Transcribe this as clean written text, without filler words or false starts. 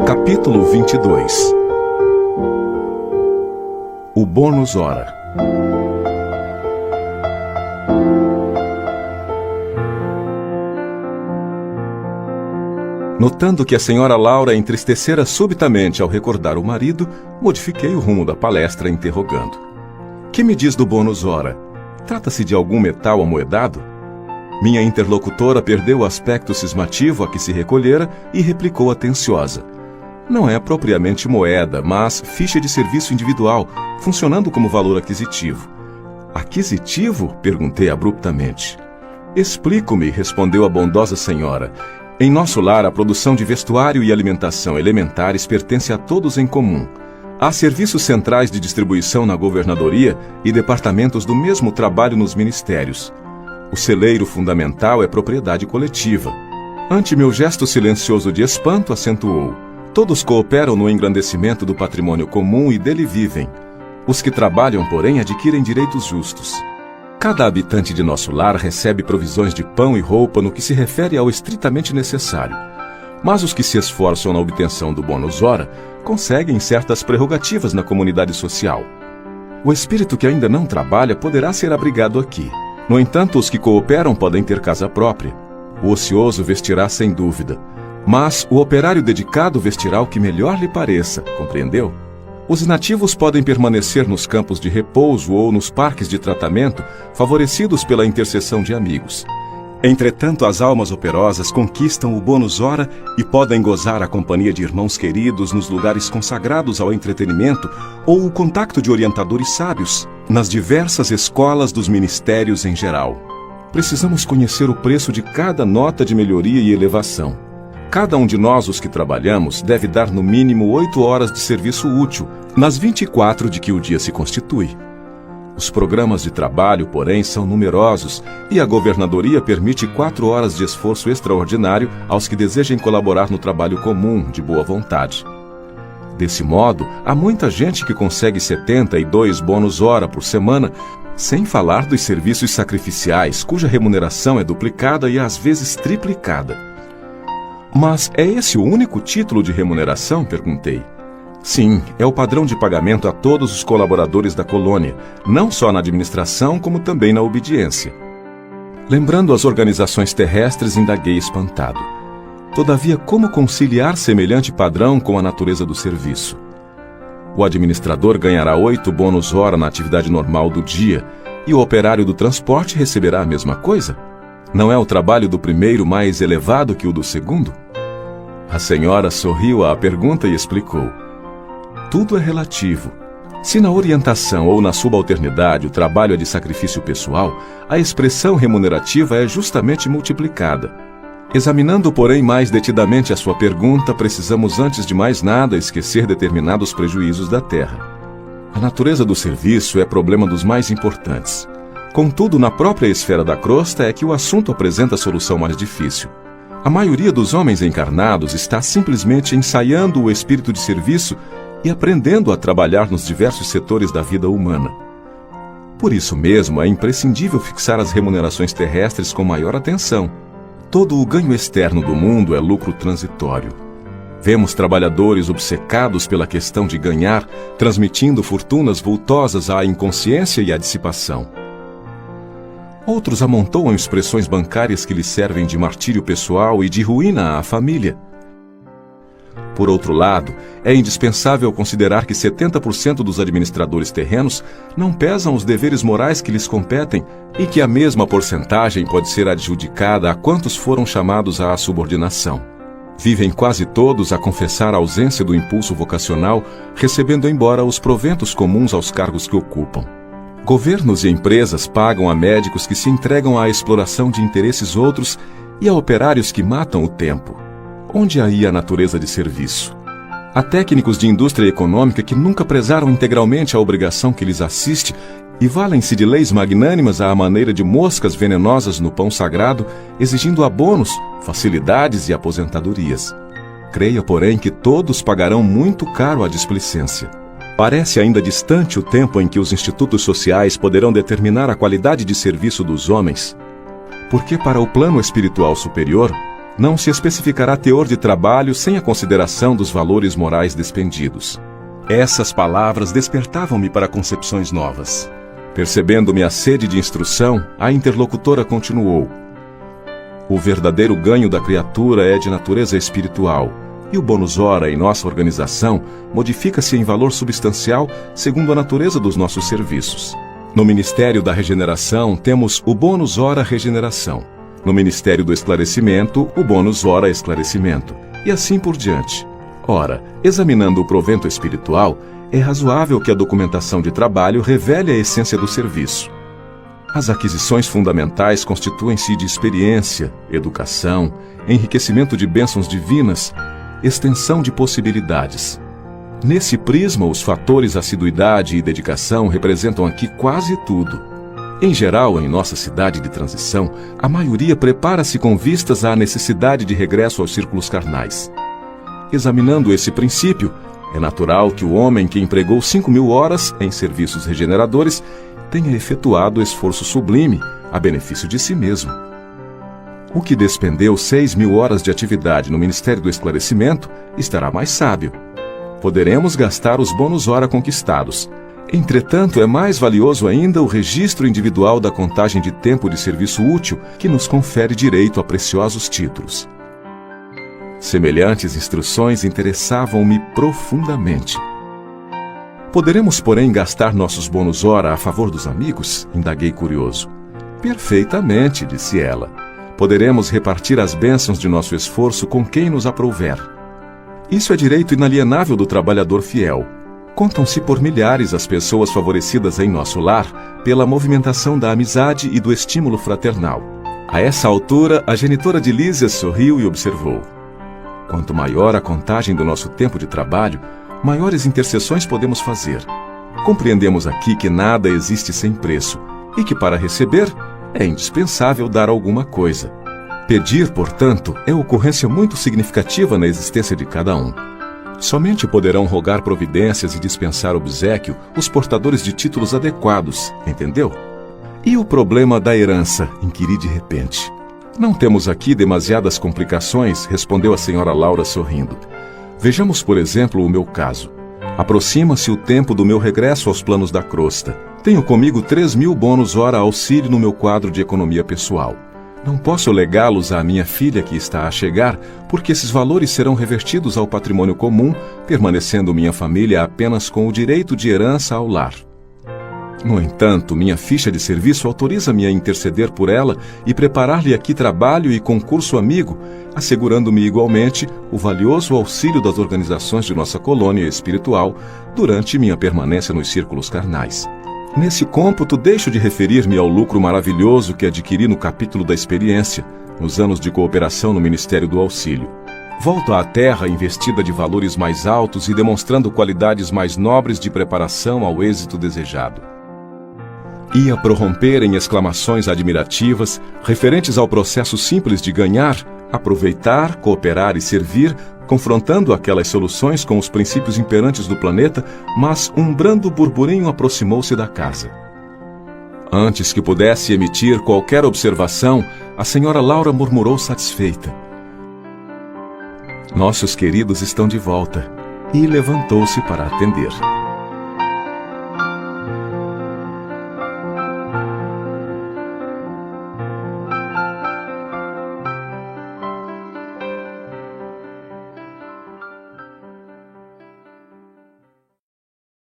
Capítulo 22. O bônus hora. Notando que a senhora Laura entristecera subitamente ao recordar o marido, modifiquei o rumo da palestra interrogando. Que me diz do bônus hora? Trata-se de algum metal amoedado? Minha interlocutora perdeu o aspecto cismativo a que se recolhera e replicou atenciosa. Não é propriamente moeda, mas ficha de serviço individual, funcionando como valor aquisitivo. Aquisitivo? Perguntei abruptamente. Explico-me, respondeu a bondosa senhora. Em nosso lar, a produção de vestuário e alimentação elementares pertence a todos em comum. Há serviços centrais de distribuição na governadoria e departamentos do mesmo trabalho nos ministérios. O celeiro fundamental é propriedade coletiva. Ante meu gesto silencioso de espanto, acentuou. Todos cooperam no engrandecimento do patrimônio comum e dele vivem. Os que trabalham, porém, adquirem direitos justos. Cada habitante de nosso lar recebe provisões de pão e roupa no que se refere ao estritamente necessário. Mas os que se esforçam na obtenção do bônus hora conseguem certas prerrogativas na comunidade social. O espírito que ainda não trabalha poderá ser abrigado aqui. No entanto, os que cooperam podem ter casa própria. O ocioso vestirá sem dúvida. Mas o operário dedicado vestirá o que melhor lhe pareça, compreendeu? Os inativos podem permanecer nos campos de repouso ou nos parques de tratamento, favorecidos pela intercessão de amigos. Entretanto, as almas operosas conquistam o bônus hora e podem gozar a companhia de irmãos queridos nos lugares consagrados ao entretenimento ou o contato de orientadores sábios, nas diversas escolas dos ministérios em geral. Precisamos conhecer o preço de cada nota de melhoria e elevação. Cada um de nós, os que trabalhamos, deve dar no mínimo 8 horas de serviço útil, nas 24 de que o dia se constitui. Os programas de trabalho, porém, são numerosos e a governadoria permite 4 horas de esforço extraordinário aos que desejem colaborar no trabalho comum, de boa vontade. Desse modo, há muita gente que consegue 72 bônus hora por semana, sem falar dos serviços sacrificiais, cuja remuneração é duplicada e às vezes triplicada. Mas é esse o único título de remuneração? Perguntei. Sim, é o padrão de pagamento a todos os colaboradores da colônia, não só na administração, como também na obediência. Lembrando as organizações terrestres, indaguei espantado. Todavia, como conciliar semelhante padrão com a natureza do serviço? O administrador ganhará 8 bônus hora na atividade normal do dia, e o operário do transporte receberá a mesma coisa? Não é o trabalho do primeiro mais elevado que o do segundo? A senhora sorriu à pergunta e explicou. Tudo é relativo. Se na orientação ou na subalternidade o trabalho é de sacrifício pessoal, a expressão remunerativa é justamente multiplicada. Examinando, porém, mais detidamente a sua pergunta, precisamos antes de mais nada esquecer determinados prejuízos da terra. A natureza do serviço é problema dos mais importantes. Contudo, na própria esfera da crosta é que o assunto apresenta a solução mais difícil. A maioria dos homens encarnados está simplesmente ensaiando o espírito de serviço e aprendendo a trabalhar nos diversos setores da vida humana. Por isso mesmo, é imprescindível fixar as remunerações terrestres com maior atenção. Todo o ganho externo do mundo é lucro transitório. Vemos trabalhadores obcecados pela questão de ganhar, transmitindo fortunas vultosas à inconsciência e à dissipação. Outros amontoam expressões bancárias que lhes servem de martírio pessoal e de ruína à família. Por outro lado, é indispensável considerar que 70% dos administradores terrenos não pesam os deveres morais que lhes competem e que a mesma porcentagem pode ser adjudicada a quantos foram chamados à subordinação. Vivem quase todos a confessar a ausência do impulso vocacional, recebendo embora os proventos comuns aos cargos que ocupam. Governos e empresas pagam a médicos que se entregam à exploração de interesses outros e a operários que matam o tempo. Onde aí a natureza de serviço? Há técnicos de indústria econômica que nunca prezaram integralmente a obrigação que lhes assiste e valem-se de leis magnânimas à maneira de moscas venenosas no pão sagrado, exigindo abonos, facilidades e aposentadorias. Creia, porém, que todos pagarão muito caro a displicência. Parece ainda distante o tempo em que os institutos sociais poderão determinar a qualidade de serviço dos homens. porque para o plano espiritual superior não se especificará teor de trabalho sem a consideração dos valores morais despendidos. Essas palavras despertavam-me para concepções novas. Percebendo-me a sede de instrução, a interlocutora continuou: o verdadeiro ganho da criatura é de natureza espiritual, e o bônus hora em nossa organização modifica-se em valor substancial segundo a natureza dos nossos serviços. No Ministério da Regeneração temos o bônus hora regeneração. No Ministério do Esclarecimento, o bônus hora esclarecimento. E assim por diante. Ora, examinando o provento espiritual, é razoável que a documentação de trabalho revele a essência do serviço. As aquisições fundamentais constituem-se de experiência, educação, enriquecimento de bênçãos divinas, extensão de possibilidades. Nesse prisma, os fatores assiduidade e dedicação representam aqui quase tudo. Em geral, em nossa cidade de transição, a maioria prepara-se com vistas à necessidade de regresso aos círculos carnais. Examinando esse princípio, é natural que o homem que empregou 5.000 horas em serviços regeneradores tenha efetuado esforço sublime a benefício de si mesmo. O que despendeu 6.000 horas de atividade no Ministério do Esclarecimento estará mais sábio. Poderemos gastar os bônus hora conquistados. Entretanto, é mais valioso ainda o registro individual da contagem de tempo de serviço útil que nos confere direito a preciosos títulos. Semelhantes instruções interessavam-me profundamente. Poderemos, porém, gastar nossos bônus hora a favor dos amigos? Indaguei curioso. Perfeitamente, disse ela. Poderemos repartir as bênçãos de nosso esforço com quem nos aprouver. Isso é direito inalienável do trabalhador fiel. Contam-se por milhares as pessoas favorecidas em nosso lar pela movimentação da amizade e do estímulo fraternal. A essa altura, a genitora de Lísia sorriu e observou: quanto maior a contagem do nosso tempo de trabalho, maiores intercessões podemos fazer. Compreendemos aqui que nada existe sem preço e que, para receber, é indispensável dar alguma coisa. Pedir, portanto, é ocorrência muito significativa na existência de cada um. Somente poderão rogar providências e dispensar obséquio os portadores de títulos adequados, entendeu? E o problema da herança? Inquiri de repente. Não temos aqui demasiadas complicações, respondeu a senhora Laura sorrindo. Vejamos, por exemplo, o meu caso. Aproxima-se o tempo do meu regresso aos planos da crosta. Tenho comigo 3.000 bônus hora auxílio no meu quadro de economia pessoal. Não posso legá-los à minha filha que está a chegar, porque esses valores serão revertidos ao patrimônio comum, permanecendo minha família apenas com o direito de herança ao lar. No entanto, minha ficha de serviço autoriza-me a interceder por ela e preparar-lhe aqui trabalho e concurso amigo, assegurando-me igualmente o valioso auxílio das organizações de nossa colônia espiritual durante minha permanência nos círculos carnais. Nesse cômputo, deixo de referir-me ao lucro maravilhoso que adquiri no capítulo da experiência, nos anos de cooperação no Ministério do Auxílio. Volto à Terra investida de valores mais altos e demonstrando qualidades mais nobres de preparação ao êxito desejado. Ia prorromper em exclamações admirativas, referentes ao processo simples de ganhar, aproveitar, cooperar e servir, confrontando aquelas soluções com os princípios imperantes do planeta, mas um brando burburinho aproximou-se da casa. Antes que pudesse emitir qualquer observação, a senhora Laura murmurou satisfeita: nossos queridos estão de volta, e levantou-se para atender.